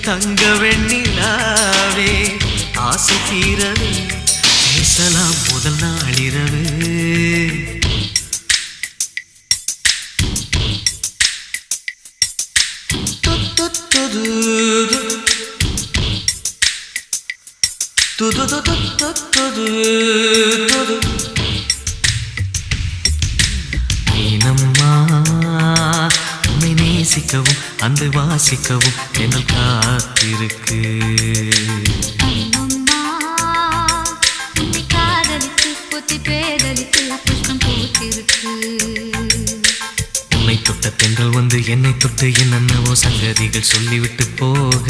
தங்க வெண்ணிலாவே ஆசை தீரவே பேசலாம் முதல் நாளிரவு மீனம்மா உன்னை நேசிக்கவும் அன்பை வாசிக்கவும் என்னும் காத்திருக்கு உன்னை தொட்ட தென்றல் வந்து என்னை தொட்டு என்னென்னவோ சங்கதிகள் சொல்லிவிட்டு போக